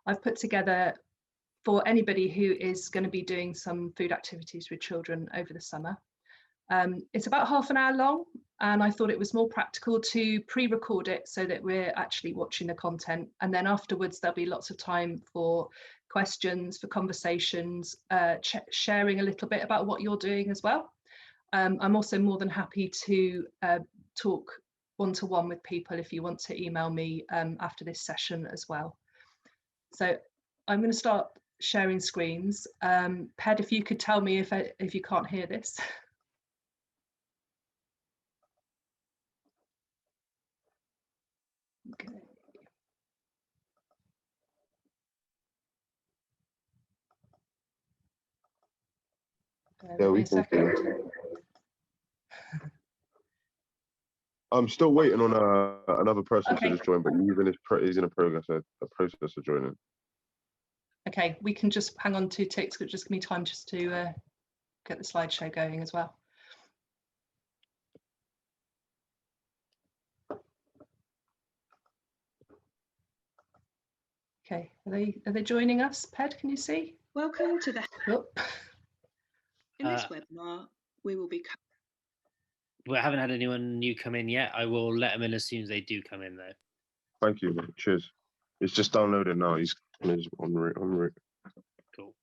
I've put together for anybody who is going to be doing some food activities with children over the summer. It's about half an hour long, and I thought it was more practical to pre-record it so that we're actually watching the content, and then afterwards there'll be lots of time for questions, for conversations, sharing a little bit about what you're doing as well. I'm also more than happy to talk one-to-one with people if you want to email me after this session as well. So I'm going to start sharing screens. Ped, if you could tell me if you can't hear this. Okay. Yeah, we can hear you. I'm still waiting on another person to just join, but he's in a process of joining. Okay, we can just hang on 2 ticks, but just give me time just to get the slideshow going as well. Okay, are they joining us? Ped, can you see? Welcome to the. Oh. In this webinar, we will be. We haven't had anyone new come in yet. I will let them in as soon as they do come in, though. Thank you, mate. Cheers. It's just downloaded now. He's on route. Cool.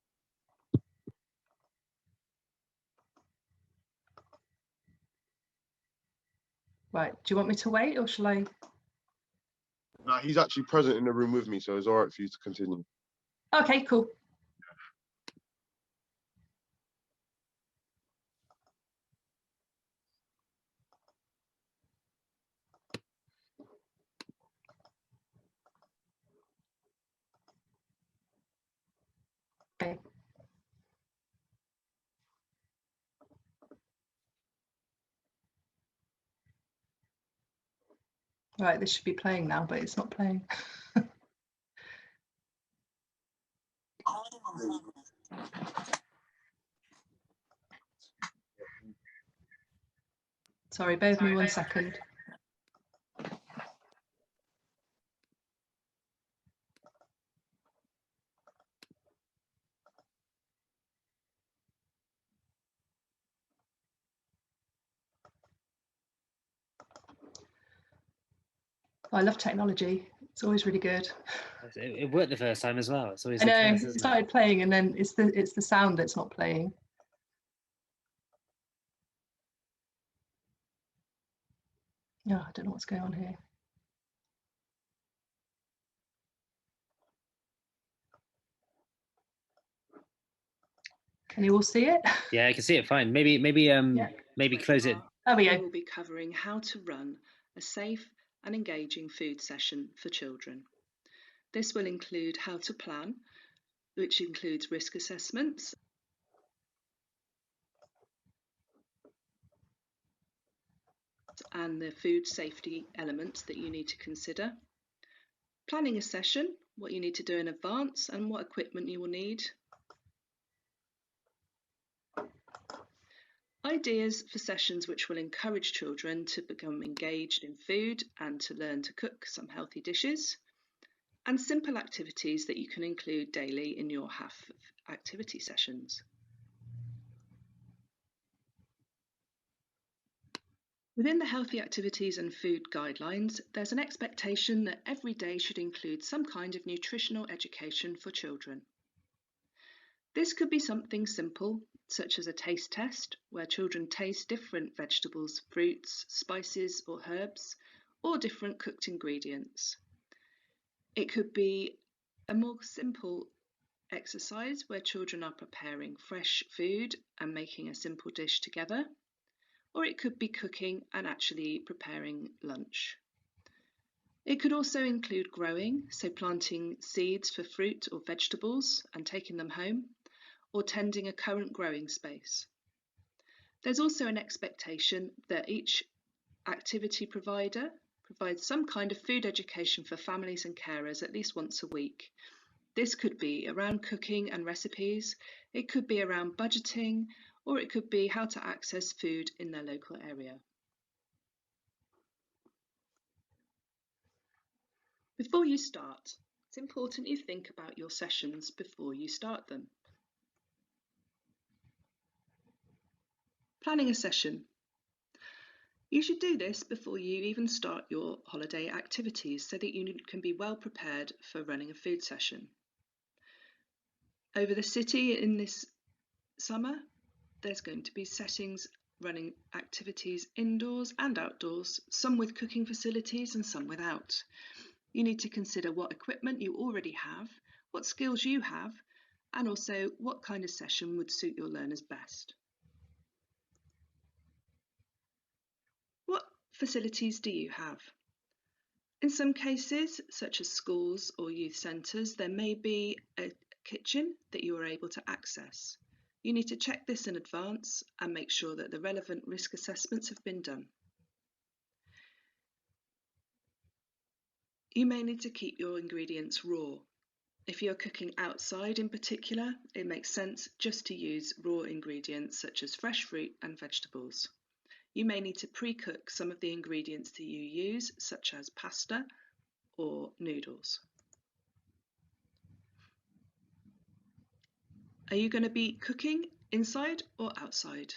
Right. Do you want me to wait, or shall I? No, he's actually present in the room with me, so it's all right for you to continue. Okay, cool. Okay. Right, this should be playing now, but it's not playing. Sorry, bear with me 1 second. I love technology. It's always really good. It worked the first time as well. It's always. I know. It started playing, and then it's the sound that's not playing. No, I don't know what's going on here. Can you all see it? Yeah, I can see it fine. Maybe close it. There we go. We will be covering how to run a safe and engaging food session for children. This will include how to plan, which includes risk assessments, and the food safety elements that you need to consider. Planning a session, what you need to do in advance and what equipment you will need. Ideas for sessions which will encourage children to become engaged in food and to learn to cook some healthy dishes. And simple activities that you can include daily in your HAF activity sessions. Within the Healthy Activities and Food Guidelines, there's an expectation that every day should include some kind of nutritional education for children. This could be something simple, such as a taste test, where children taste different vegetables, fruits, spices or herbs, or different cooked ingredients. It could be a more simple exercise where children are preparing fresh food and making a simple dish together, or it could be cooking and actually preparing lunch. It could also include growing, so planting seeds for fruit or vegetables and taking them home, or tending a current growing space. There's also an expectation that each activity provider provides some kind of food education for families and carers at least once a week. This could be around cooking and recipes, it could be around budgeting, or it could be how to access food in their local area. Before you start, It's important you think about your sessions before you start them. Planning a session. You should do this before you even start your holiday activities so that you can be well prepared for running a food session. Over the city in this summer, there's going to be settings running activities indoors and outdoors, some with cooking facilities and some without. You need to consider what equipment you already have, what skills you have, and also what kind of session would suit your learners best. What facilities do you have? In some cases, such as schools or youth centres, there may be a kitchen that you are able to access. You need to check this in advance and make sure that the relevant risk assessments have been done. You may need to keep your ingredients raw. If you're cooking outside in particular, it makes sense just to use raw ingredients such as fresh fruit and vegetables. You may need to pre-cook some of the ingredients that you use, such as pasta or noodles. Are you going to be cooking inside or outside?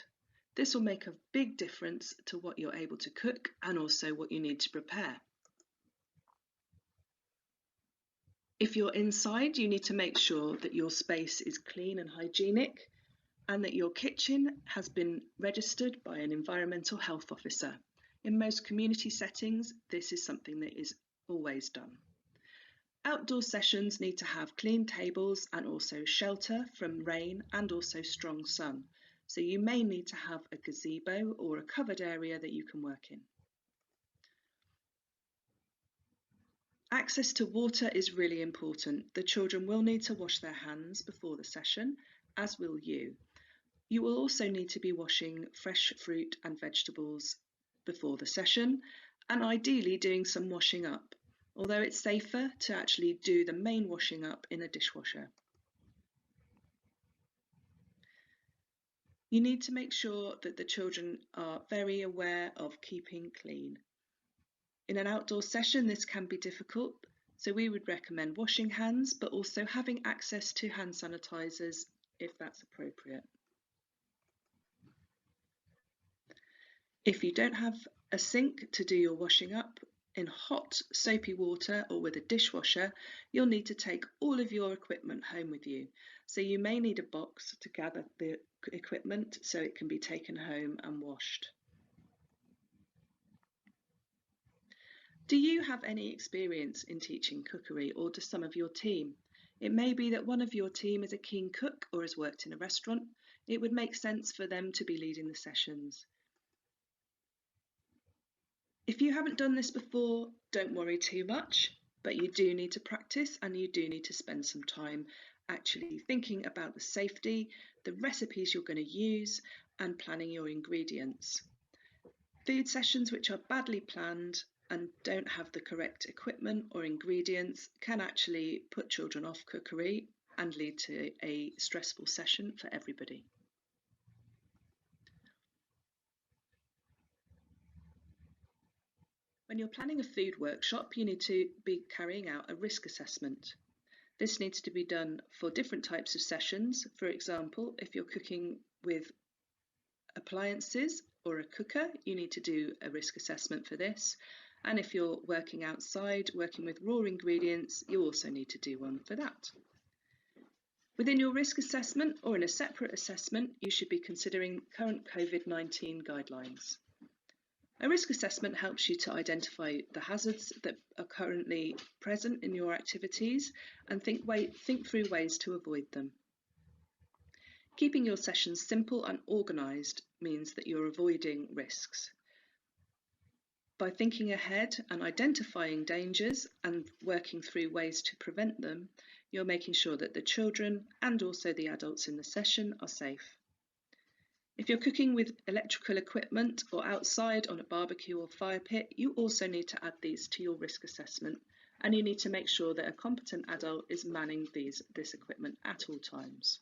This will make a big difference to what you're able to cook and also what you need to prepare. If you're inside, you need to make sure that your space is clean and hygienic and that your kitchen has been registered by an environmental health officer. In most community settings, this is something that is always done. Outdoor sessions need to have clean tables and also shelter from rain and also strong sun. So you may need to have a gazebo or a covered area that you can work in. Access to water is really important. The children will need to wash their hands before the session, as will you. You will also need to be washing fresh fruit and vegetables before the session, and ideally doing some washing up, although it's safer to actually do the main washing up in a dishwasher. You need to make sure that the children are very aware of keeping clean. In an outdoor session, this can be difficult, so we would recommend washing hands, but also having access to hand sanitizers if that's appropriate. If you don't have a sink to do your washing up in hot, soapy water or with a dishwasher, you'll need to take all of your equipment home with you. So you may need a box to gather the equipment so it can be taken home and washed. Do you have any experience in teaching cookery, or does some of your team? It may be that one of your team is a keen cook or has worked in a restaurant. It would make sense for them to be leading the sessions. If you haven't done this before, don't worry too much, but you do need to practice and you do need to spend some time actually thinking about the safety, the recipes you're going to use, and planning your ingredients. Food sessions which are badly planned and don't have the correct equipment or ingredients can actually put children off cookery and lead to a stressful session for everybody. When you're planning a food workshop, you need to be carrying out a risk assessment. This needs to be done for different types of sessions. For example, if you're cooking with appliances or a cooker, you need to do a risk assessment for this. And if you're working outside, working with raw ingredients, you also need to do one for that. Within your risk assessment or in a separate assessment, you should be considering current COVID-19 guidelines. A risk assessment helps you to identify the hazards that are currently present in your activities and think through ways to avoid them. Keeping your sessions simple and organised means that you're avoiding risks. By thinking ahead and identifying dangers and working through ways to prevent them, you're making sure that the children and also the adults in the session are safe. If you're cooking with electrical equipment or outside on a barbecue or fire pit, you also need to add these to your risk assessment, and you need to make sure that a competent adult is manning this equipment at all times.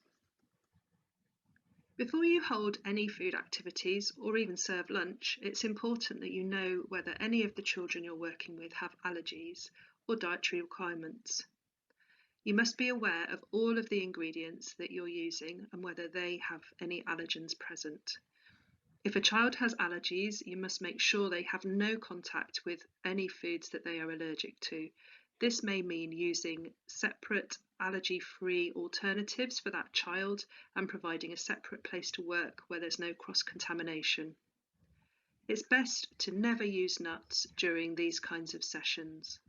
Before you hold any food activities or even serve lunch, it's important that you know whether any of the children you're working with have allergies or dietary requirements. You must be aware of all of the ingredients that you're using and whether they have any allergens present. If a child has allergies, you must make sure they have no contact with any foods that they are allergic to. This may mean using separate allergy-free alternatives for that child and providing a separate place to work where there's no cross-contamination. It's best to never use nuts during these kinds of sessions.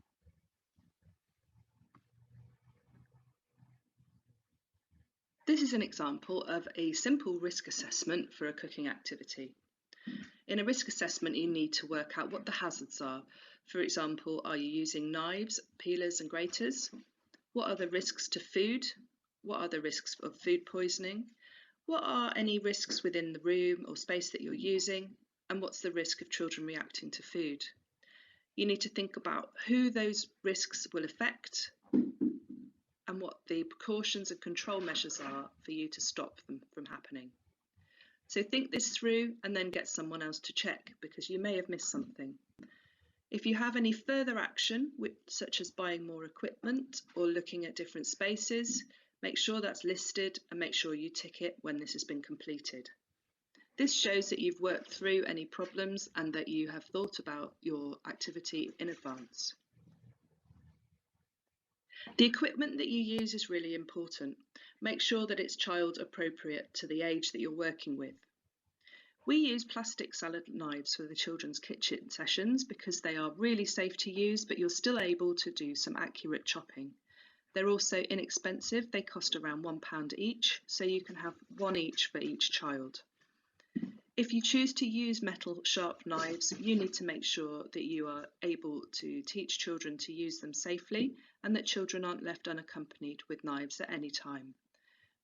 This is an example of a simple risk assessment for a cooking activity. In a risk assessment, you need to work out what the hazards are. For example, are you using knives, peelers and graters? What are the risks to food? What are the risks of food poisoning? What are any risks within the room or space that you're using? And what's the risk of children reacting to food? You need to think about who those risks will affect and what the precautions and control measures are for you to stop them from happening. So think this through and then get someone else to check, because you may have missed something. If you have any further action, such as buying more equipment or looking at different spaces, make sure that's listed and make sure you tick it when this has been completed. This shows that you've worked through any problems and that you have thought about your activity in advance. The equipment that you use is really important. Make sure that it's child appropriate to the age that you're working with. We use plastic salad knives for the children's kitchen sessions because they are really safe to use, but you're still able to do some accurate chopping. They're also inexpensive. They cost around £1 each, so you can have one each for each child. If you choose to use metal sharp knives, you need to make sure that you are able to teach children to use them safely and that children aren't left unaccompanied with knives at any time.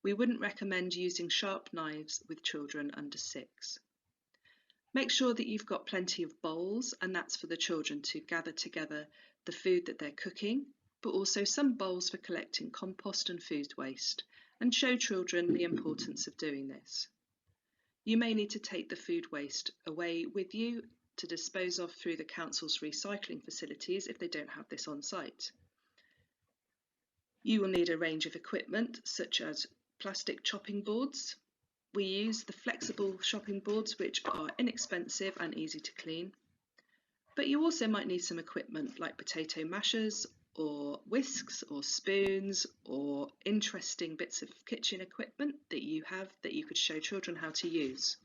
We wouldn't recommend using sharp knives with children under 6. Make sure that you've got plenty of bowls, and that's for the children to gather together the food that they're cooking, but also some bowls for collecting compost and food waste, and show children the importance of doing this. You may need to take the food waste away with you to dispose of through the council's recycling facilities if they don't have this on site. You will need a range of equipment such as plastic chopping boards. We use the flexible chopping boards, which are inexpensive and easy to clean. But you also might need some equipment like potato mashers or whisks or spoons or interesting bits of kitchen equipment that you have that you could show children how to use.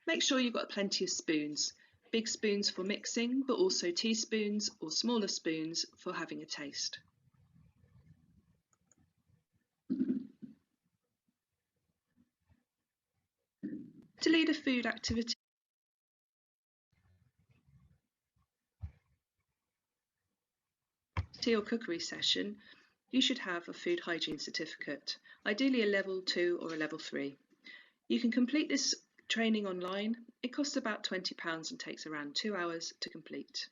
Make sure you've got plenty of spoons, big spoons for mixing, but also teaspoons or smaller spoons for having a taste. To lead a food activity or cookery session, you should have a food hygiene certificate, ideally a level 2 or a level 3. You can complete this training online. It costs about £20 and takes around 2 hours to complete.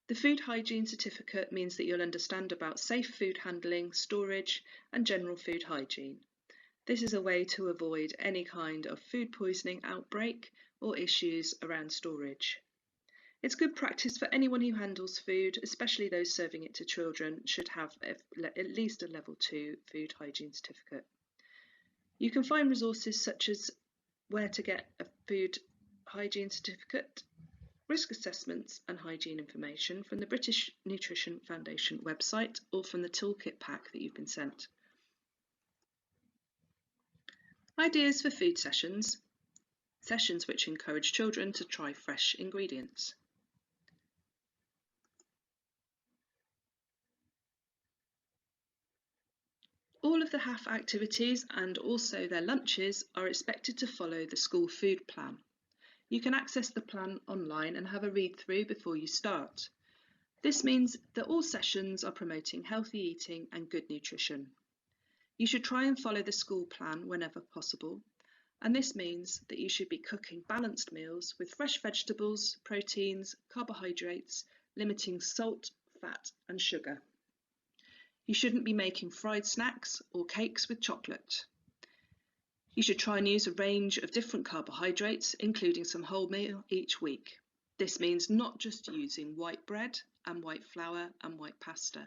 The food hygiene certificate means that you'll understand about safe food handling, storage and general food hygiene. This is a way to avoid any kind of food poisoning outbreak or issues around storage. It's good practice for anyone who handles food, especially those serving it to children, should have at least a level 2 food hygiene certificate. You can find resources such as where to get a food hygiene certificate, risk assessments and hygiene information from the British Nutrition Foundation website or from the toolkit pack that you've been sent. Ideas for food sessions. Sessions which encourage children to try fresh ingredients. All of the HAF activities and also their lunches are expected to follow the school food plan. You can access the plan online and have a read through before you start. This means that all sessions are promoting healthy eating and good nutrition. You should try and follow the school plan whenever possible, and this means that you should be cooking balanced meals with fresh vegetables, proteins, carbohydrates, limiting salt, fat and sugar. You shouldn't be making fried snacks or cakes with chocolate. You should try and use a range of different carbohydrates, including some wholemeal each week. This means not just using white bread and white flour and white pasta,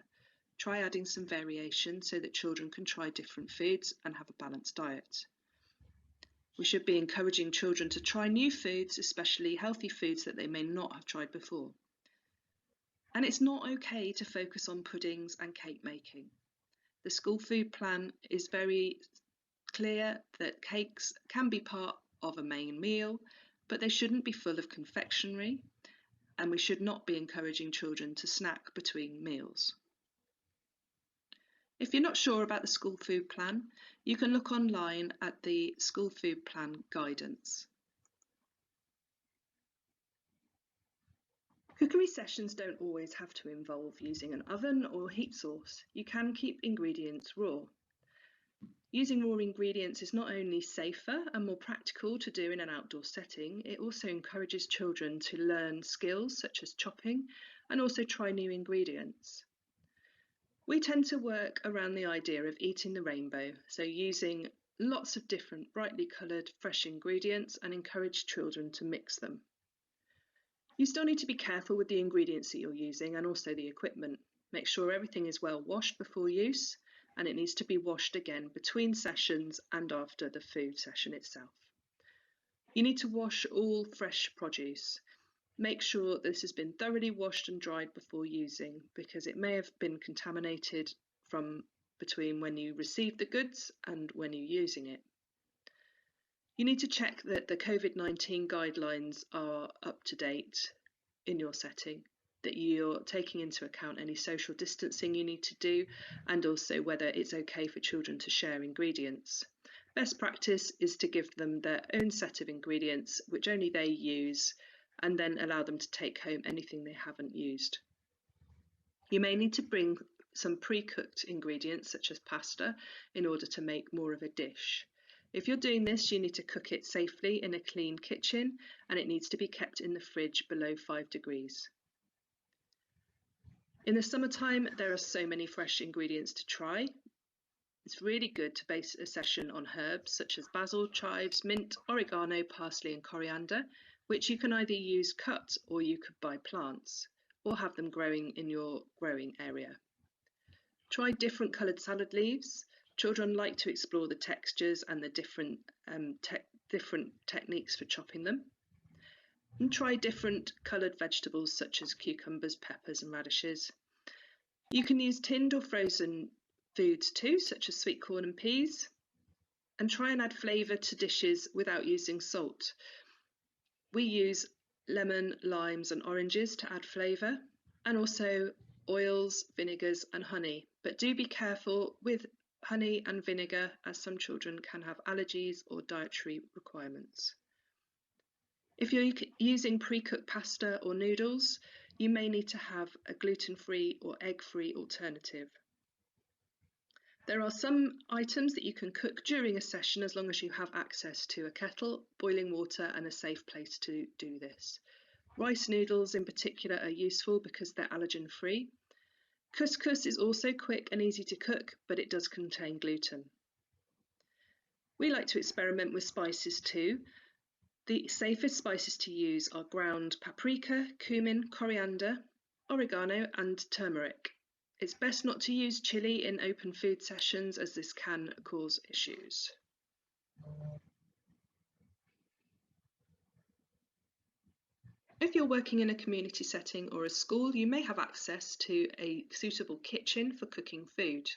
Try adding some variation so that children can try different foods and have a balanced diet. We should be encouraging children to try new foods, especially healthy foods that they may not have tried before. And it's not okay to focus on puddings and cake making. The school food plan is very clear that cakes can be part of a main meal, but they shouldn't be full of confectionery, and we should not be encouraging children to snack between meals. If you're not sure about the school food plan, you can look online at the school food plan guidance. Cookery sessions don't always have to involve using an oven or heat source. You can keep ingredients raw. Using raw ingredients is not only safer and more practical to do in an outdoor setting, it also encourages children to learn skills such as chopping and also try new ingredients. We tend to work around the idea of eating the rainbow, so using lots of different brightly coloured fresh ingredients and encourage children to mix them. You still need to be careful with the ingredients that you're using and also the equipment. Make sure everything is well washed before use, and it needs to be washed again between sessions and after the food session itself. You need to wash all fresh produce. Make sure this has been thoroughly washed and dried before using, because it may have been contaminated from between when you receive the goods and when you're using it. You need to check that the COVID-19 guidelines are up to date in your setting, that you're taking into account any social distancing you need to do, and also whether it's okay for children to share ingredients. Best practice is to give them their own set of ingredients, which only they use, and then allow them to take home anything they haven't used. You may need to bring some pre-cooked ingredients such as pasta in order to make more of a dish. If you're doing this, you need to cook it safely in a clean kitchen, and it needs to be kept in the fridge below 5 degrees. In the summertime, there are so many fresh ingredients to try. It's really good to base a session on herbs such as basil, chives, mint, oregano, parsley and coriander, which you can either use cut or you could buy plants or have them growing in your growing area. Try different coloured salad leaves. Children like to explore the textures and the different techniques for chopping them. And try different coloured vegetables such as cucumbers, peppers and radishes. You can use tinned or frozen foods too, such as sweet corn and peas. And try and add flavour to dishes without using salt. We use lemon, limes and oranges to add flavour, and also oils, vinegars and honey. But do be careful with honey and vinegar, as some children can have allergies or dietary requirements. If you're using pre-cooked pasta or noodles, you may need to have a gluten-free or egg-free alternative. There are some items that you can cook during a session as long as you have access to a kettle, boiling water and a safe place to do this. Rice noodles in particular are useful because they're allergen-free. Couscous is also quick and easy to cook, but it does contain gluten. We like to experiment with spices too. The safest spices to use are ground paprika, cumin, coriander, oregano and turmeric. It's best not to use chili in open food sessions as this can cause issues. If you're working in a community setting or a school, you may have access to a suitable kitchen for cooking food.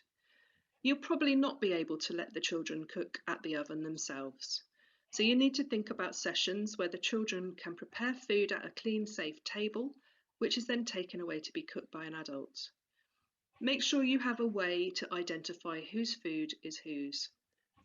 You'll probably not be able to let the children cook at the oven themselves. So you need to think about sessions where the children can prepare food at a clean, safe table, which is then taken away to be cooked by an adult. Make sure you have a way to identify whose food is whose.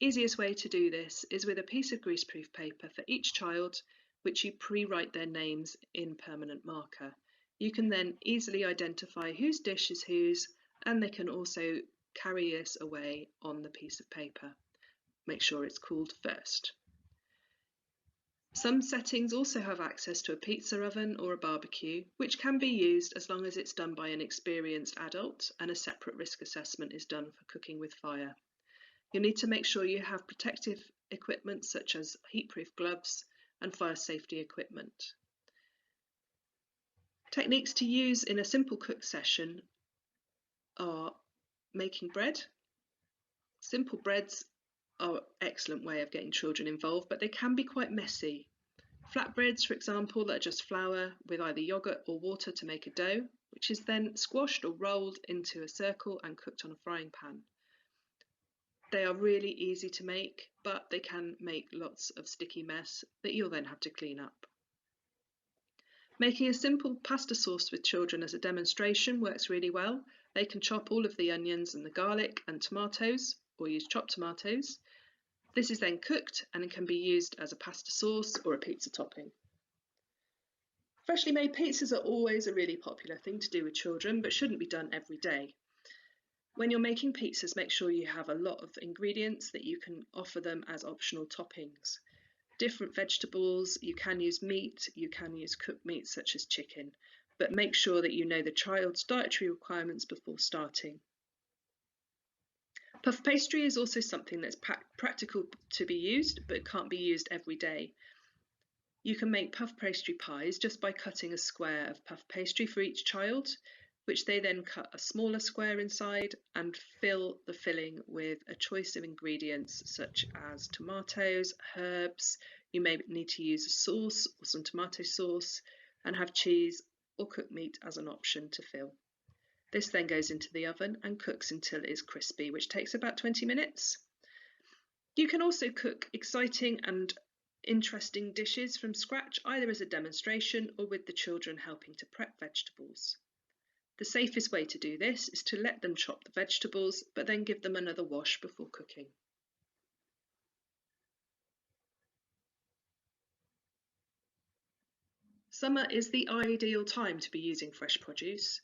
Easiest way to do this is with a piece of greaseproof paper for each child, which you pre-write their names in permanent marker. You can then easily identify whose dish is whose, and they can also carry this away on the piece of paper. Make sure it's cooled first. Some settings also have access to a pizza oven or a barbecue, which can be used as long as it's done by an experienced adult and a separate risk assessment is done for cooking with fire. You'll need to make sure you have protective equipment such as heat-proof gloves and fire safety equipment. Techniques to use in a simple cook session are making bread. Simple breads are an excellent way of getting children involved, but they can be quite messy. Flatbreads, for example, that are just flour with either yogurt or water to make a dough, which is then squashed or rolled into a circle and cooked on a frying pan. They are really easy to make, but they can make lots of sticky mess that you'll then have to clean up. Making a simple pasta sauce with children as a demonstration works really well. They can chop all of the onions and the garlic and tomatoes, or use chopped tomatoes. This is then cooked and it can be used as a pasta sauce or a pizza topping. Freshly made pizzas are always a really popular thing to do with children, but shouldn't be done every day. When you're making pizzas, make sure you have a lot of ingredients that you can offer them as optional toppings. Different vegetables, you can use meat, you can use cooked meat such as chicken, but make sure that you know the child's dietary requirements before starting. Puff pastry is also something that's practical to be used, but can't be used every day. You can make puff pastry pies just by cutting a square of puff pastry for each child, which they then cut a smaller square inside and fill the filling with a choice of ingredients such as tomatoes, herbs. You may need to use a sauce or some tomato sauce, and have cheese or cooked meat as an option to fill. This then goes into the oven and cooks until it is crispy, which takes about 20 minutes. You can also cook exciting and interesting dishes from scratch, either as a demonstration or with the children helping to prep vegetables. The safest way to do this is to let them chop the vegetables, but then give them another wash before cooking. Summer is the ideal time to be using fresh produce.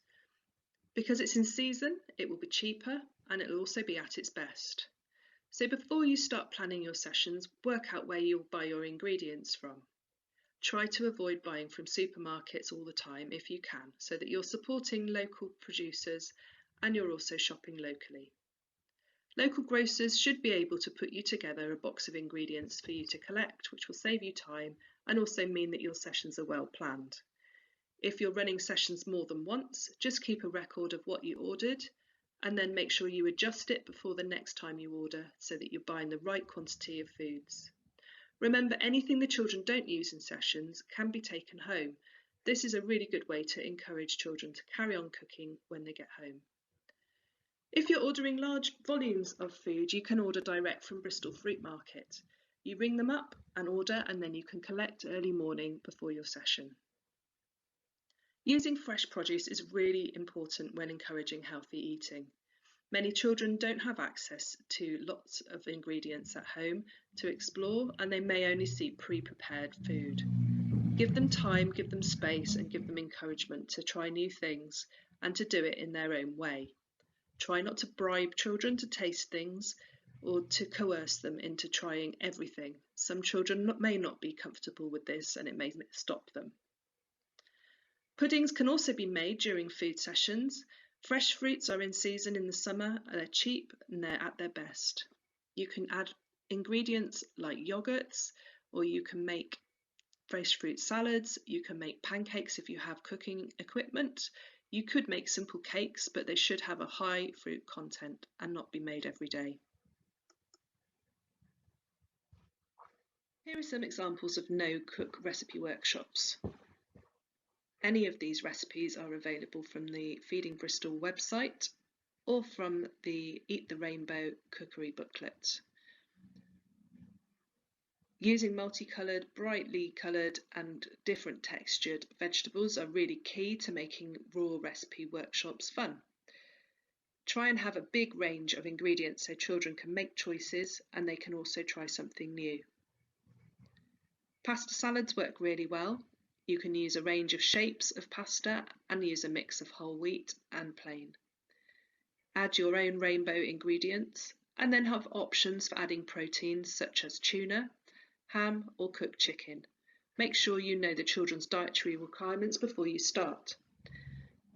Because it's in season, it will be cheaper and it will also be at its best. So before you start planning your sessions, work out where you'll buy your ingredients from. Try to avoid buying from supermarkets all the time if you can, so that you're supporting local producers and you're also shopping locally. Local grocers should be able to put you together a box of ingredients for you to collect, which will save you time and also mean that your sessions are well planned. If you're running sessions more than once, just keep a record of what you ordered and then make sure you adjust it before the next time you order so that you're buying the right quantity of foods. Remember, anything the children don't use in sessions can be taken home. This is a really good way to encourage children to carry on cooking when they get home. If you're ordering large volumes of food, you can order direct from Bristol Fruit Market. You ring them up and order, and then you can collect early morning before your session. Using fresh produce is really important when encouraging healthy eating. Many children don't have access to lots of ingredients at home to explore, and they may only see pre-prepared food. Give them time, give them space, and give them encouragement to try new things and to do it in their own way. Try not to bribe children to taste things or to coerce them into trying everything. Some children may not be comfortable with this and it may stop them. Puddings can also be made during food sessions. Fresh fruits are in season in the summer, they're cheap and they're at their best. You can add ingredients like yogurts, or you can make fresh fruit salads, you can make pancakes if you have cooking equipment. You could make simple cakes, but they should have a high fruit content and not be made every day. Here are some examples of no-cook recipe workshops. Any of these recipes are available from the Feeding Bristol website or from the Eat the Rainbow cookery booklet. Using multicoloured, brightly coloured and different textured vegetables are really key to making raw recipe workshops fun. Try and have a big range of ingredients so children can make choices and they can also try something new. Pasta salads work really well. You can use a range of shapes of pasta and use a mix of whole wheat and plain. Add your own rainbow ingredients and then have options for adding proteins such as tuna, ham or cooked chicken. Make sure you know the children's dietary requirements before you start.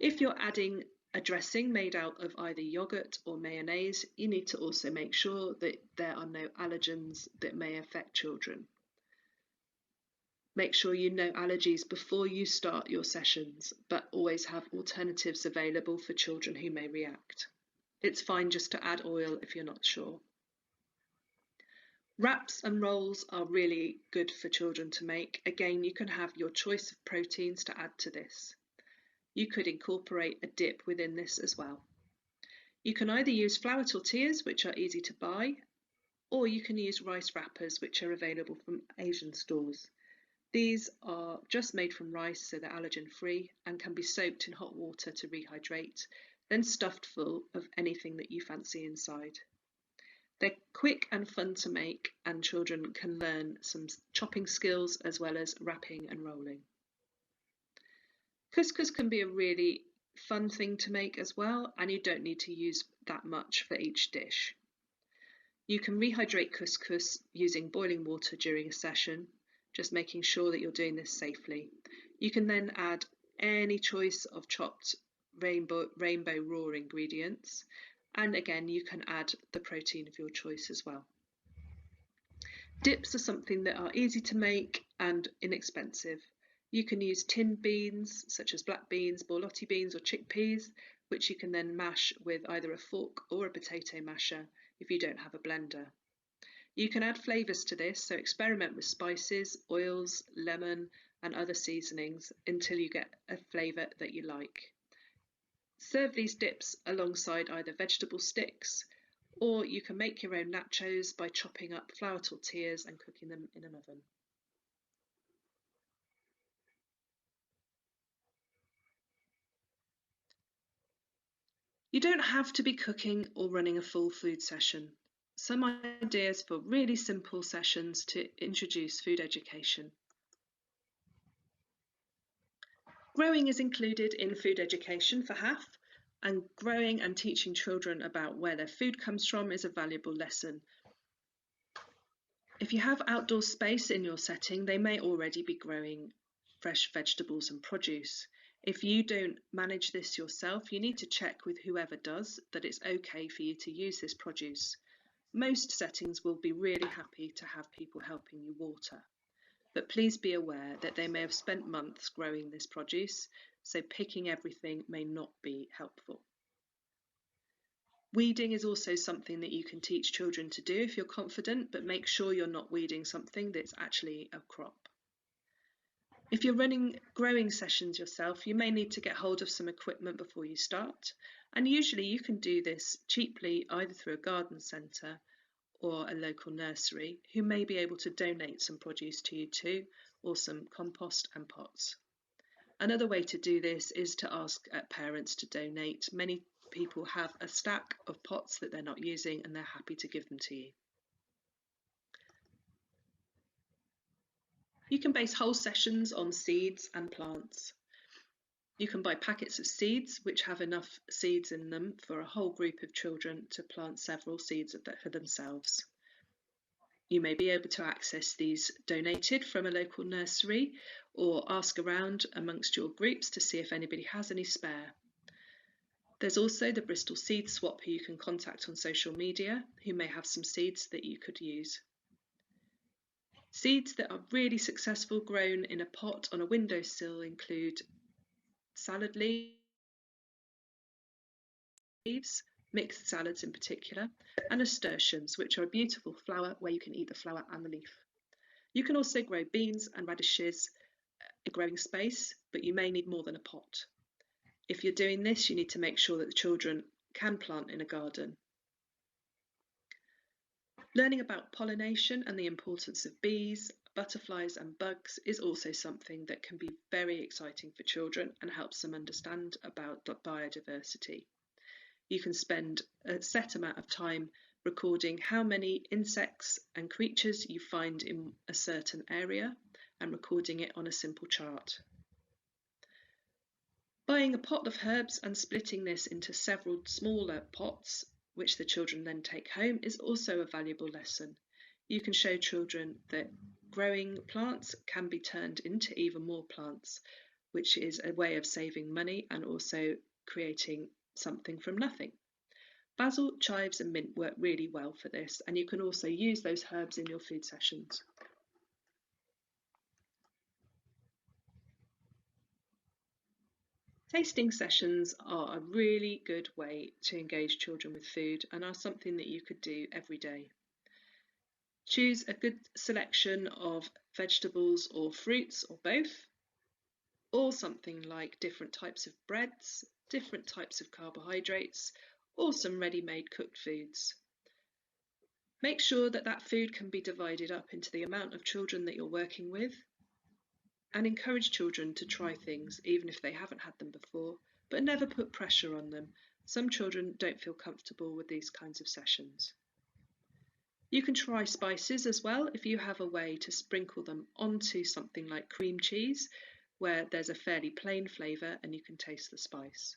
If you're adding a dressing made out of either yogurt or mayonnaise, you need to also make sure that there are no allergens that may affect children. Make sure you know allergies before you start your sessions, but always have alternatives available for children who may react. It's fine just to add oil if you're not sure. Wraps and rolls are really good for children to make. Again, you can have your choice of proteins to add to this. You could incorporate a dip within this as well. You can either use flour tortillas, which are easy to buy, or you can use rice wrappers, which are available from Asian stores. These are just made from rice, so they're allergen free and can be soaked in hot water to rehydrate, then stuffed full of anything that you fancy inside. They're quick and fun to make, and children can learn some chopping skills as well as wrapping and rolling. Couscous can be a really fun thing to make as well, and you don't need to use that much for each dish. You can rehydrate couscous using boiling water during a session, just making sure that you're doing this safely. You can then add any choice of chopped rainbow raw ingredients, and again you can add the protein of your choice as well. Dips are something that are easy to make and inexpensive. You can use tinned beans such as black beans, borlotti beans or chickpeas, which you can then mash with either a fork or a potato masher if you don't have a blender. You can add flavours to this, so experiment with spices, oils, lemon and other seasonings until you get a flavour that you like. Serve these dips alongside either vegetable sticks, or you can make your own nachos by chopping up flour tortillas and cooking them in an oven. You don't have to be cooking or running a full food session. Some ideas for really simple sessions to introduce food education. Growing is included in food education for HAF, and growing and teaching children about where their food comes from is a valuable lesson. If you have outdoor space in your setting, they may already be growing fresh vegetables and produce. If you don't manage this yourself, you need to check with whoever does that it's okay for you to use this produce. Most settings will be really happy to have people helping you water, but please be aware that they may have spent months growing this produce, so picking everything may not be helpful. Weeding is also something that you can teach children to do if you're confident, but make sure you're not weeding something that's actually a crop. If you're running growing sessions yourself, you may need to get hold of some equipment before you start, and usually you can do this cheaply either through a garden centre or a local nursery who may be able to donate some produce to you too, or some compost and pots. Another way to do this is to ask parents to donate. Many people have a stack of pots that they're not using and they're happy to give them to you. You can base whole sessions on seeds and plants. You can buy packets of seeds which have enough seeds in them for a whole group of children to plant several seeds for themselves. You may be able to access these donated from a local nursery or ask around amongst your groups to see if anybody has any spare. There's also the Bristol Seed Swap who you can contact on social media who may have some seeds that you could use. Seeds that are really successful grown in a pot on a windowsill include salad leaves, mixed salads in particular, and nasturtiums, which are a beautiful flower where you can eat the flower and the leaf. You can also grow beans and radishes in growing space, but you may need more than a pot. If you're doing this, you need to make sure that the children can plant in a garden. Learning about pollination and the importance of bees, butterflies and bugs is also something that can be very exciting for children and helps them understand about biodiversity. You can spend a set amount of time recording how many insects and creatures you find in a certain area and recording it on a simple chart. Buying a pot of herbs and splitting this into several smaller pots, which the children then take home, is also a valuable lesson. You can show children that growing plants can be turned into even more plants, which is a way of saving money and also creating something from nothing. Basil, chives and mint work really well for this, and you can also use those herbs in your food sessions. Tasting sessions are a really good way to engage children with food and are something that you could do every day. Choose a good selection of vegetables or fruits or both, or something like different types of breads, different types of carbohydrates, or some ready-made cooked foods. Make sure that that food can be divided up into the amount of children that you're working with, and encourage children to try things even if they haven't had them before, but never put pressure on them. Some children don't feel comfortable with these kinds of sessions. You can try spices as well if you have a way to sprinkle them onto something like cream cheese, where there's a fairly plain flavour and you can taste the spice.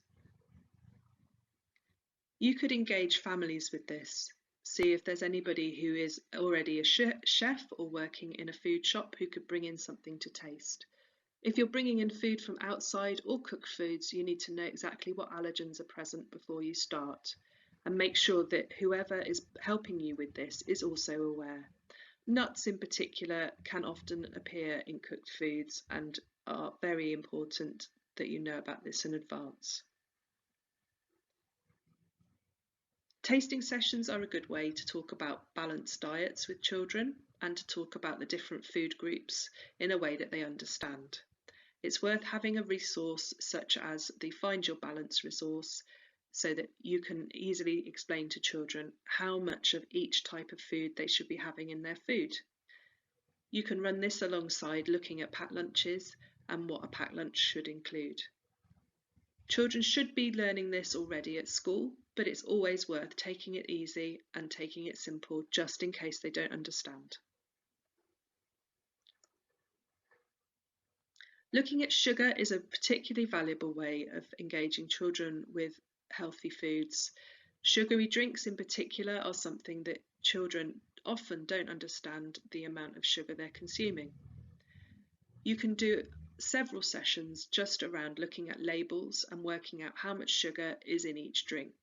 You could engage families with this. See if there's anybody who is already a chef or working in a food shop who could bring in something to taste. If you're bringing in food from outside or cooked foods, you need to know exactly what allergens are present before you start, and make sure that whoever is helping you with this is also aware. Nuts in particular can often appear in cooked foods and are very important that you know about this in advance. Tasting sessions are a good way to talk about balanced diets with children and to talk about the different food groups in a way that they understand. It's worth having a resource such as the Find Your Balance resource so that you can easily explain to children how much of each type of food they should be having in their food. You can run this alongside looking at packed lunches and what a packed lunch should include. Children should be learning this already at school, but it's always worth taking it easy and taking it simple just in case they don't understand. Looking at sugar is a particularly valuable way of engaging children with healthy foods. Sugary drinks in particular are something that children often don't understand the amount of sugar they're consuming. You can do several sessions just around looking at labels and working out how much sugar is in each drink.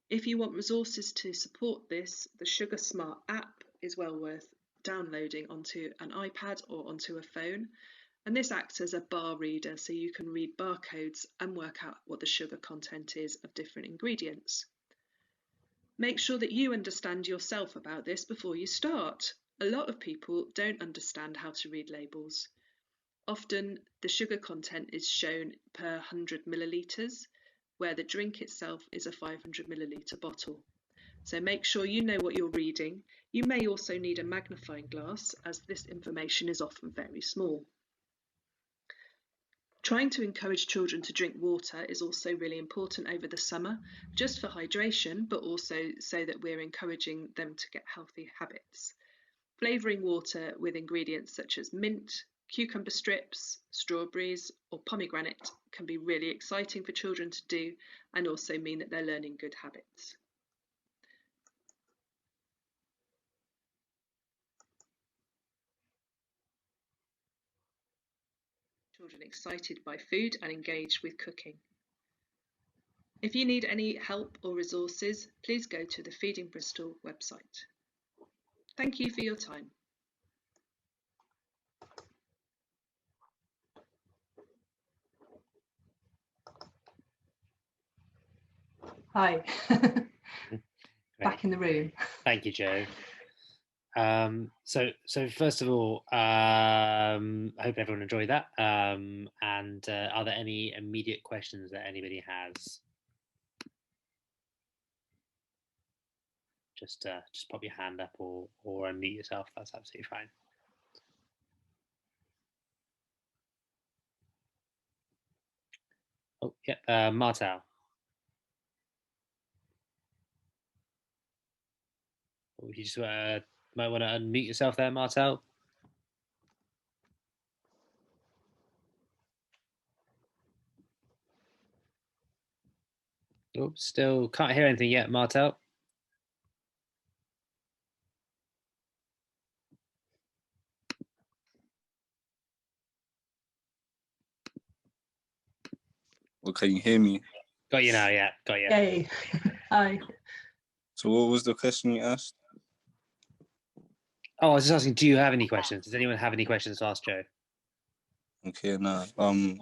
If you want resources to support this, the Sugar Smart app is well worth downloading onto an iPad or onto a phone. And this acts as a bar reader, so you can read barcodes and work out what the sugar content is of different ingredients. Make sure that you understand yourself about this before you start. A lot of people don't understand how to read labels. Often the sugar content is shown per 100 millilitres, where the drink itself is a 500 millilitre bottle. So make sure you know what you're reading. You may also need a magnifying glass, as this information is often very small. Trying to encourage children to drink water is also really important over the summer, just for hydration, but also so that we're encouraging them to get healthy habits. Flavouring water with ingredients such as mint, cucumber strips, strawberries, or pomegranate can be really exciting for children to do and also mean that they're learning good habits. Children excited by food and engaged with cooking. If you need any help or resources, please go to the Feeding Bristol website. Thank you for your time. Hi. Back in the room. Thank you, Jo. So first of all, I hope everyone enjoyed that. And are there any immediate questions that anybody has? Just pop your hand up or unmute yourself. That's absolutely fine. Oh, yeah, Martel. You just might want to unmute yourself there, Martel. Oh, still can't hear anything yet, Martel. Well, can you hear me? Got you now, yeah. Got you. Yay. Hi. So what was the question you asked? Oh, I was just asking, do you have any questions? Does anyone have any questions to ask Jo? Okay, now,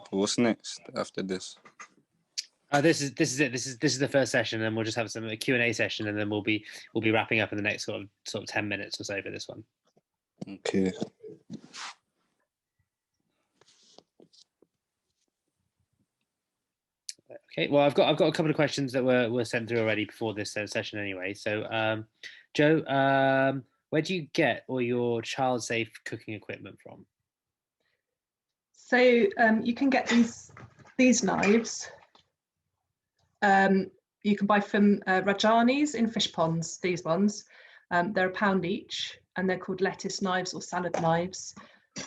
what's next after this? This is it. This is the first session, and we'll just have a Q&A session, and then we'll be wrapping up in the next sort of 10 minutes or so for this one. Okay. Okay. Well, I've got a couple of questions that were sent through already before this session anyway. So, Joe, where do you get all your child-safe cooking equipment from? So you can get these knives. You can buy from Rajani's in fish ponds, these ones. They're £1 each, and they're called lettuce knives or salad knives.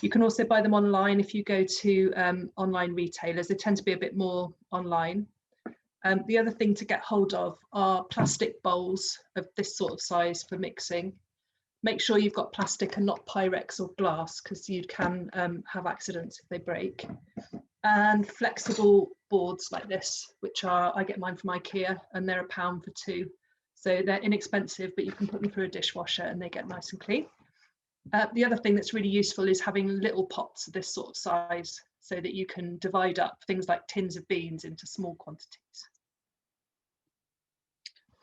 You can also buy them online if you go to online retailers. They tend to be a bit more online. The other thing to get hold of are plastic bowls of this sort of size for mixing. Make sure you've got plastic and not Pyrex or glass, because you can have accidents if they break. And flexible boards like this, which I get mine from IKEA, and they're £1 for 2. So they're inexpensive, but you can put them through a dishwasher and they get nice and clean. The other thing that's really useful is having little pots of this sort of size, so that you can divide up things like tins of beans into small quantities.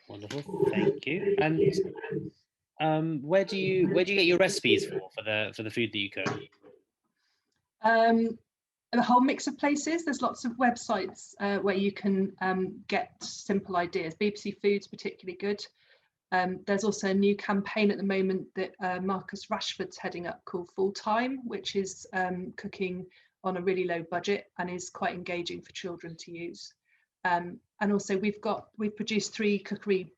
Wonderful, thank you. And where do you get your recipes for the food that you cook? A whole mix of places. There's lots of websites where you can get simple ideas. BBC Food's particularly good. There's also a new campaign at the moment that Marcus Rashford's heading up called Full Time, which is cooking on a really low budget and is quite engaging for children to use. And also we've produced 3 cookery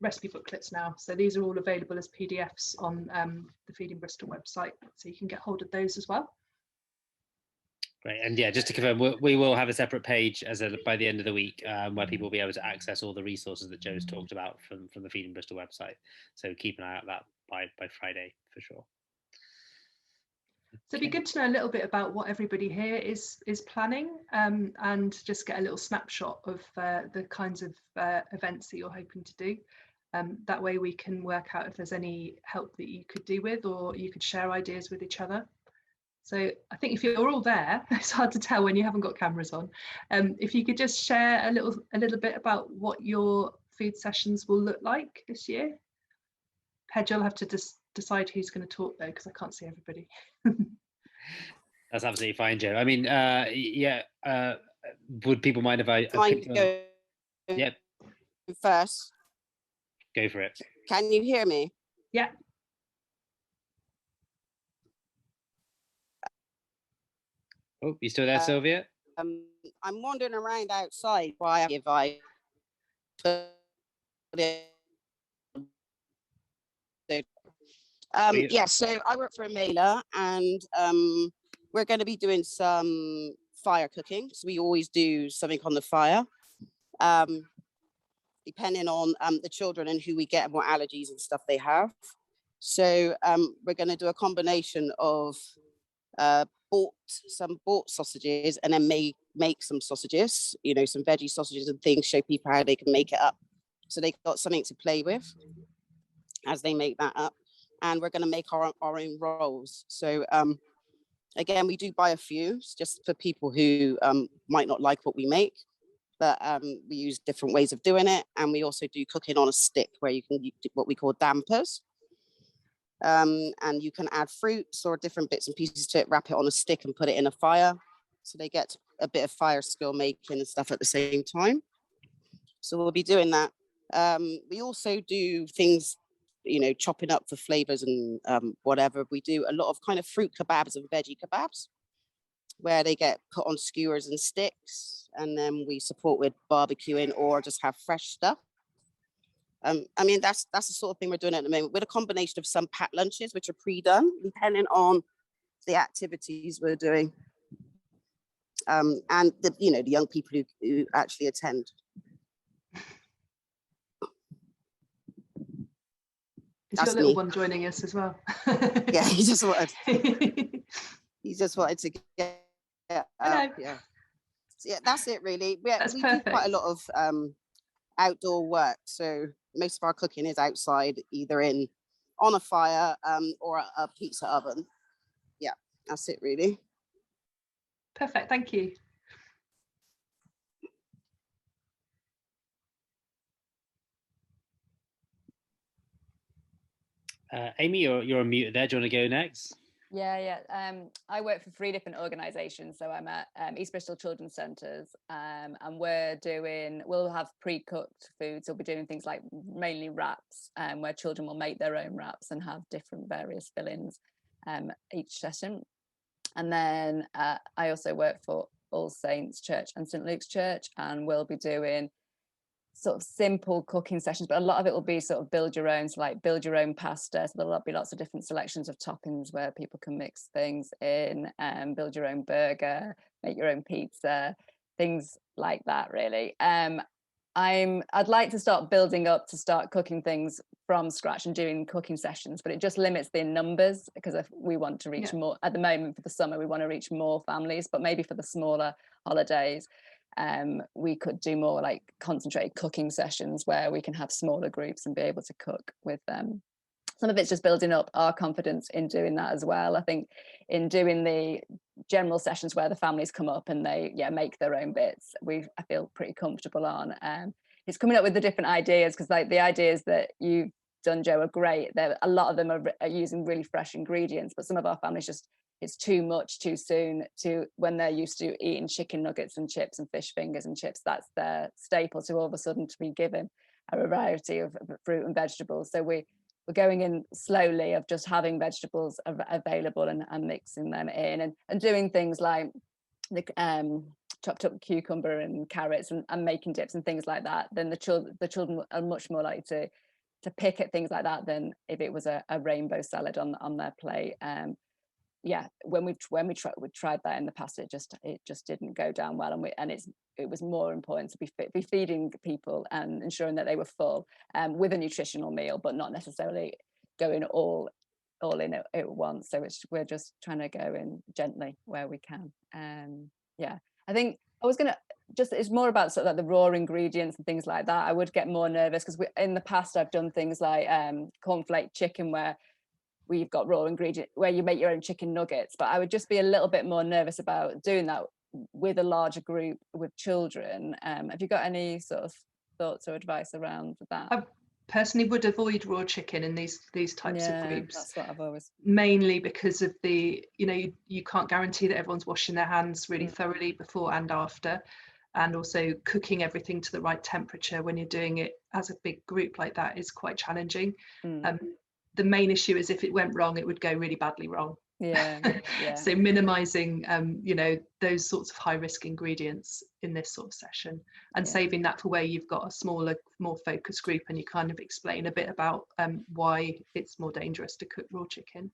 recipe booklets now. So these are all available as PDFs on the Feeding Bristol website. So you can get hold of those as well. Great, and yeah, just to confirm, we will have a separate page by the end of the week where people will be able to access all the resources that Joe's talked about from the Feeding Bristol website. So keep an eye out that by Friday for sure. So it'd be good to know a little bit about what everybody here is planning, and just get a little snapshot of the kinds of events that you're hoping to do. That way we can work out if there's any help that you could do with, or you could share ideas with each other. So I think if you're all there, it's hard to tell when you haven't got cameras on. If you could just share a little bit about what your food sessions will look like this year. Pedro, you'll have to decide who's going to talk though, because I can't see everybody. That's absolutely fine, Joe. I mean, yeah. Would people mind if I go Yep. first? Go for it. Can you hear me? Yeah. Oh, you still there, Sylvia? I'm wandering around outside while I put it. Yeah, so I work for a mailer, and we're going to be doing some fire cooking. So we always do something on the fire, depending on the children and who we get and what allergies and stuff they have. So we're going to do a combination of bought sausages, and then make some sausages, some veggie sausages and things, show people how they can make it up, so they got something to play with as they make that up. And we're going to make our own rolls. So again, we do buy a few just for people who might not like what we make, but we use different ways of doing it. And we also do cooking on a stick, where you can do what we call dampers. And you can add fruits or different bits and pieces to it, wrap it on a stick and put it in a fire, so they get a bit of fire skill making and stuff at the same time. So we'll be doing that. We also do things, chopping up for flavors and whatever. We do a lot of kind of fruit kebabs and veggie kebabs, where they get put on skewers and sticks, and then we support with barbecuing or just have fresh stuff. I mean, that's the sort of thing we're doing at the moment, with a combination of some packed lunches, which are pre-done, depending on the activities we're doing, and the young people who actually attend. Is your little one joining us as well? Yeah, he just wanted to get Hello. Yeah, that's it really. We perfect. do quite a lot of outdoor work, so most of our cooking is outside, either on a fire or a pizza oven. Yeah, that's it really. Perfect, thank you. Amy, you're unmuted there. Do you want to go next? Yeah. I work for 3 different organisations. So I'm at East Bristol Children's Centres, and we'll have pre-cooked foods. So we'll be doing things like mainly wraps, where children will make their own wraps and have different various fillings each session. And then I also work for All Saints Church and St Luke's Church, and we'll be doing sort of simple cooking sessions, but a lot of it will be sort of build your own, so like build your own pasta. So there'll be lots of different selections of toppings where people can mix things in, and build your own burger, make your own pizza, things like that, really. I'd like to start building up to start cooking things from scratch and doing cooking sessions, but it just limits the numbers, because if we want to reach more at the moment. For the summer we want to reach more families, but maybe for the smaller holidays we could do more like concentrated cooking sessions where we can have smaller groups and be able to cook with them. Some of it's just building up our confidence in doing that as well. I think in doing the general sessions where the families come up and they make their own bits, I feel pretty comfortable on. It's coming up with the different ideas, because like the ideas that you've done, Joe, are great. A lot of them are using really fresh ingredients, but some of our families just, it's too much too soon to when they're used to eating chicken nuggets and chips and fish fingers and chips. That's their staple. So all of a sudden to be given a variety of fruit and vegetables. So we're going in slowly of just having vegetables available and mixing them in, and doing things like the chopped up cucumber and carrots and making dips and things like that. Then the children are much more likely to pick at things like that than if it was a rainbow salad on their plate. When we tried that in the past, it just didn't go down well, and it was more important to be feeding people and ensuring that they were full with a nutritional meal, but not necessarily going all in at once. So we're just trying to go in gently where we can. I think I was gonna it's more about sort of like the raw ingredients and things like that. I would get more nervous because in the past I've done things like cornflake chicken, where we've got raw ingredient, where you make your own chicken nuggets, but I would just be a little bit more nervous about doing that with a larger group with children. Have you got any sort of thoughts or advice around that? I personally would avoid raw chicken in these types of groups. That's what I've always, mainly because of the, you can't guarantee that everyone's washing their hands really thoroughly before and after, and also cooking everything to the right temperature when you're doing it as a big group like that is quite challenging. The main issue is if it went wrong, it would go really badly wrong. So minimizing those sorts of high risk ingredients in this sort of session, and saving that for where you've got a smaller, more focused group, and you kind of explain a bit about why it's more dangerous to cook raw chicken.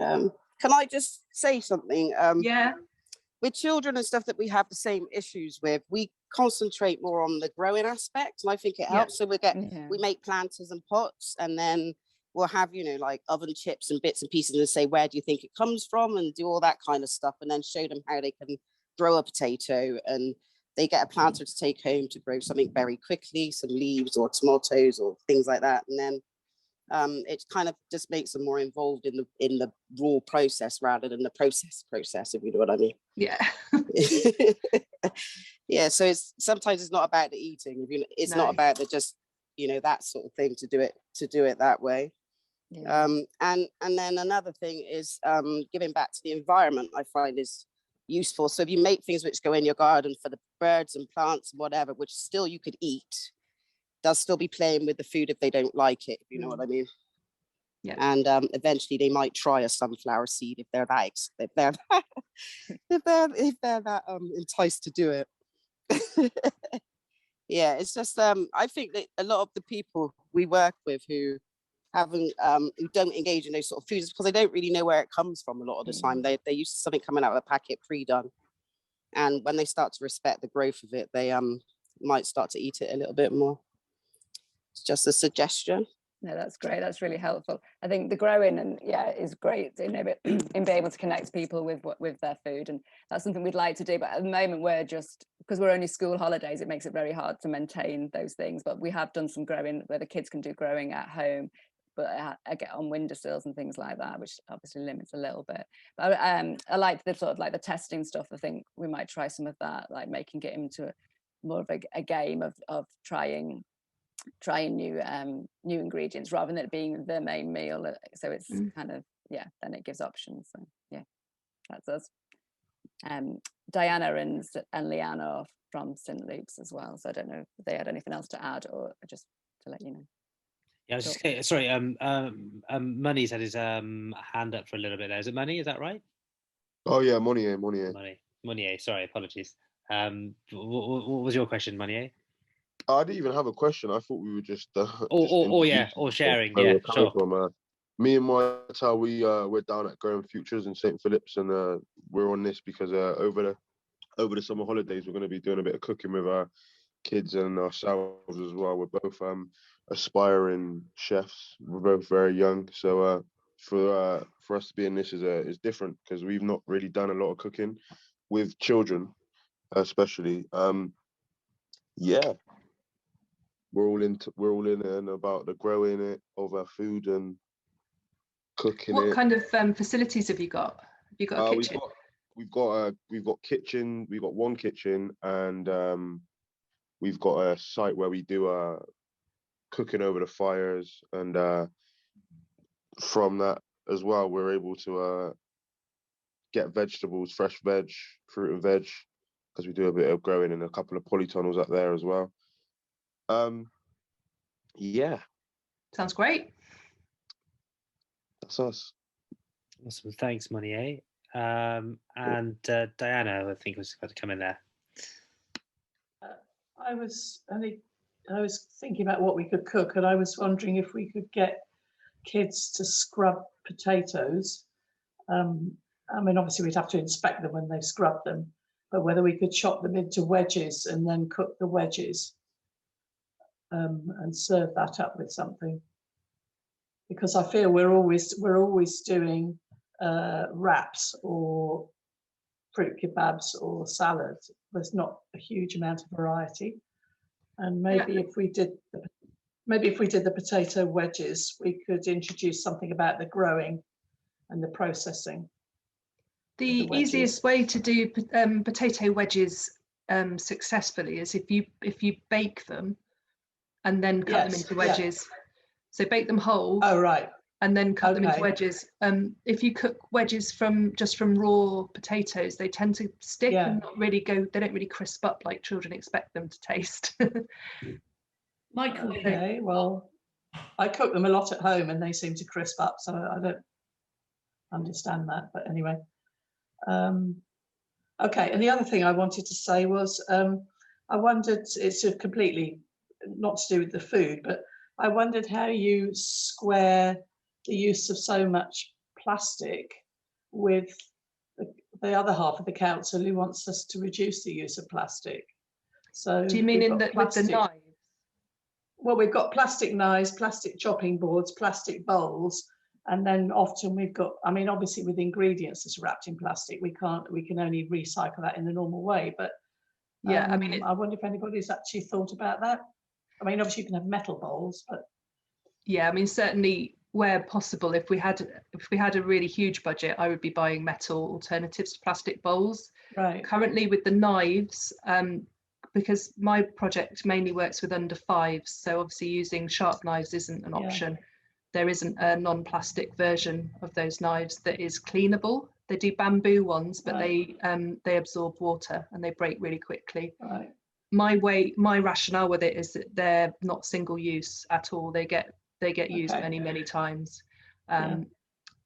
Can I just say something? With children and stuff that we have the same issues with, we concentrate more on the growing aspect, and I think it helps. So we make planters and pots, and then we'll have, like oven chips and bits and pieces, and say, where do you think it comes from, and do all that kind of stuff, and then show them how they can grow a potato, and they get a planter to take home to grow something very quickly, some leaves or tomatoes or things like that. And then it kind of just makes them more involved in the raw process rather than the process, if you know what I mean. So sometimes it's not about the eating, it's not about the just that sort of thing, to do it that way. And then another thing is giving back to the environment, I find is useful. So if you make things which go in your garden for the birds and plants and whatever, which still you could eat, they'll still be playing with the food if they don't like it, if you know what I mean. And eventually they might try a sunflower seed if they're that enticed to do it. It's just I think that a lot of the people we work with who don't engage in those sort of foods because they don't really know where it comes from a lot of the time. They're used to something coming out of a packet pre-done, and when they start to respect the growth of it, they might start to eat it a little bit more. It's just a suggestion. No, that's great. That's really helpful. I think the growing is great in being able to connect people with their food, and that's something we'd like to do. But at the moment, because we're only school holidays, it makes it very hard to maintain those things. But we have done some growing where the kids can do growing at home but I get on windowsills and things like that, which obviously limits a little bit. But I like the sort of like the testing stuff. I think we might try some of that, like making it into more of a game of trying new new ingredients rather than it being the main meal. So it's kind of, yeah, then it gives options. So yeah, that's us. Diana and Leanne are from St Luke's as well, so I don't know if they had anything else to add, or just to let you know. Yeah, I was just sorry. Money's had his hand up for a little bit there. Is it Money? Is that right? Oh yeah, Monier. Monier. Sorry, apologies. What was your question, Monier? I didn't even have a question. I thought we were just or sharing. Yeah, sure. From, me and Marta, we're down at Growing Futures in St Philip's, and we're on this because over the summer holidays we're going to be doing a bit of cooking with our kids and ourselves as well. We're both aspiring chefs. We're both very young, so for us to be in this is different because we've not really done a lot of cooking with children, especially. Yeah, we're all in and about the growing it of our food and cooking. What kind of facilities have you got? Have you got a kitchen? We've got kitchen. We've got one kitchen, and we've got a site where we do cooking over the fires, and from that as well, we're able to get vegetables, fresh veg, fruit and veg, because we do a bit of growing in a couple of polytunnels up there as well. Yeah. Sounds great. That's us. Awesome. Thanks, Monier. And Diana, I think, was going to come in there. I was thinking about what we could cook, and I was wondering if we could get kids to scrub potatoes. I mean, obviously we'd have to inspect them when they scrub them, but whether we could chop them into wedges and then cook the wedges and serve that up with something. Because I feel we're always doing wraps or fruit kebabs or salads. There's not a huge amount of variety, and maybe if we did the potato wedges, we could introduce something about the growing and the processing. The easiest way to do potato wedges successfully is if you bake them and then cut them into wedges. Yeah. So bake them whole. Oh, right. And then cut them into wedges. If you cook wedges from raw potatoes, they tend to stick and not really go. They don't really crisp up like children expect them to taste. Michael. Okay, well, I cook them a lot at home, and they seem to crisp up, so I don't understand that. But anyway, okay. And the other thing I wanted to say was, I wondered. It's completely not to do with the food, but I wondered how you square the use of so much plastic with the other half of the council who wants us to reduce the use of plastic. So do you mean with the knives? Well, we've got plastic knives, plastic chopping boards, plastic bowls, and then often we've got, I mean, obviously with ingredients that's wrapped in plastic, we can only recycle that in the normal way. But yeah, I mean, I wonder if anybody's actually thought about that. I mean, obviously you can have metal bowls, but yeah, I mean, certainly where possible, if we had a really huge budget, I would be buying metal alternatives to plastic bowls. Right. Currently with the knives, because my project mainly works with under fives, so obviously using sharp knives isn't an option. There isn't a non-plastic version of those knives that is cleanable. They do bamboo ones, but they absorb water and they break really quickly. Right. My rationale with it is that they're not single use at all. They get used many times.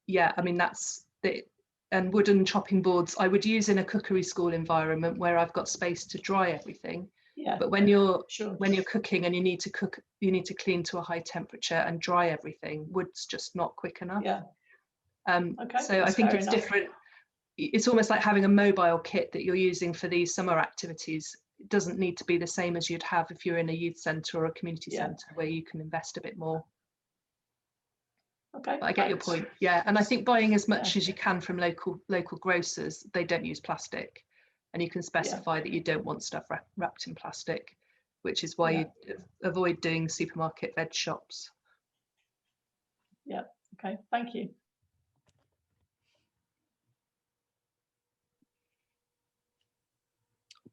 Yeah, I mean, that's the, and wooden chopping boards I would use in a cookery school environment where I've got space to dry everything. Yeah. But when you're cooking and you need to clean to a high temperature and dry everything, wood's just not quick enough. Yeah. So I think it's different. It's almost like having a mobile kit that you're using for these summer activities. It doesn't need to be the same as you'd have if you're in a youth centre or a community centre where you can invest a bit more. Okay. But I get your point. Yeah, and I think buying as much as you can from local grocers. They don't use plastic, and you can specify that you don't want stuff wrapped in plastic, which is why you avoid doing supermarket veg shops. Yeah. Okay. Thank you.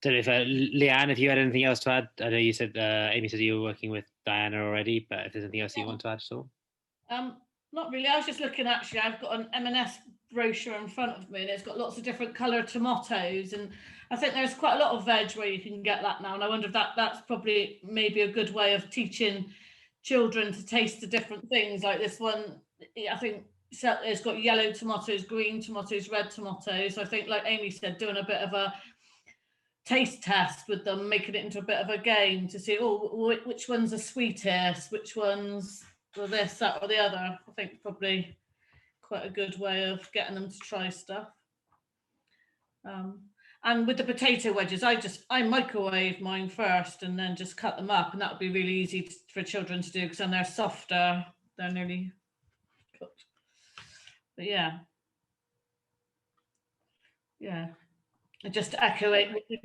Don't know if Leanne, if you had anything else to add. I know you said Amy said you were working with Diana already, but if there's anything else you want to add at all. Not really. I was just looking, actually, I've got an M&S brochure in front of me and it's got lots of different coloured tomatoes, and I think there's quite a lot of veg where you can get that now, and I wonder if that's probably maybe a good way of teaching children to taste the different things. Like this one, I think it's got yellow tomatoes, green tomatoes, red tomatoes. So I think, like Amy said, doing a bit of a taste test with them, making it into a bit of a game to see, oh, which one's the sweetest, which one's or this, that, or the other. I think probably quite a good way of getting them to try stuff. And with the potato wedges, I microwave mine first and then just cut them up, and that would be really easy for children to do because then they're softer, they're nearly cooked. But yeah, just to echo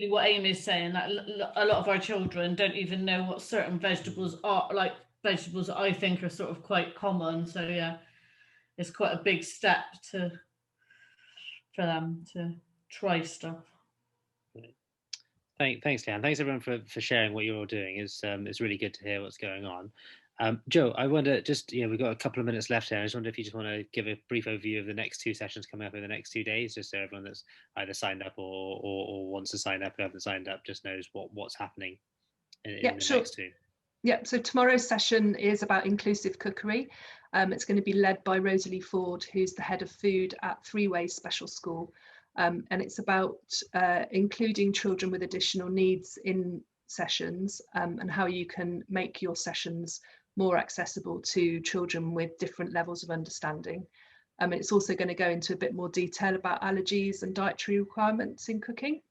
what Amy's saying, that a lot of our children don't even know what certain vegetables are, like vegetables that I think are sort of quite common. So yeah, it's quite a big step for them to try stuff. Thanks, Leanne. Thanks everyone for sharing what you're all doing. It's really good to hear what's going on. Joe, I wonder, just, we've got a couple of minutes left here. I just wonder if you just want to give a brief overview of the next 2 sessions coming up in the next 2 days, just so everyone that's either signed up or wants to sign up, who haven't signed up, just knows what's happening in the next 2. Yeah, so tomorrow's session is about inclusive cookery. It's going to be led by Rosalie Ford, who's the head of food at Three Ways Special School. And it's about including children with additional needs in sessions, and how you can make your sessions more accessible to children with different levels of understanding. It's also going to go into a bit more detail about allergies and dietary requirements in cooking.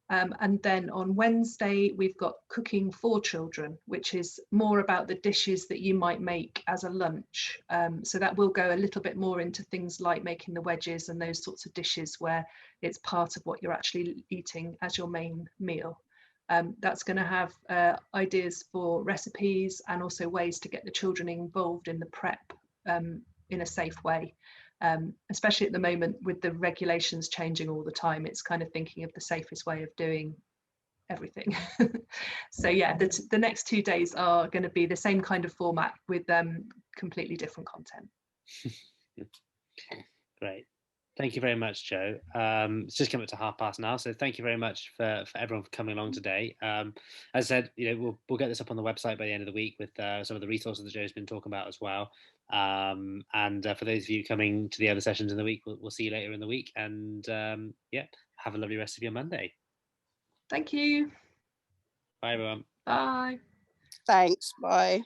And then on Wednesday, we've got Cooking for Children, which is more about the dishes that you might make as a lunch. So that will go a little bit more into things like making the wedges and those sorts of dishes where it's part of what you're actually eating as your main meal. That's going to have ideas for recipes and also ways to get the children involved in the prep in a safe way. Especially at the moment with the regulations changing all the time, it's kind of thinking of the safest way of doing everything. So yeah, the next 2 days are going to be the same kind of format with completely different content. Great. Thank you very much, Joe. It's just come up to past now, so thank you very much for everyone for coming along today. As I said, we'll get this up on the website by the end of the week with some of the resources that Joe's been talking about as well. And for those of you coming to the other sessions in the week, we'll see you later in the week. And yeah, have a lovely rest of your Monday. Thank you. Bye, everyone. Bye. Thanks. Bye.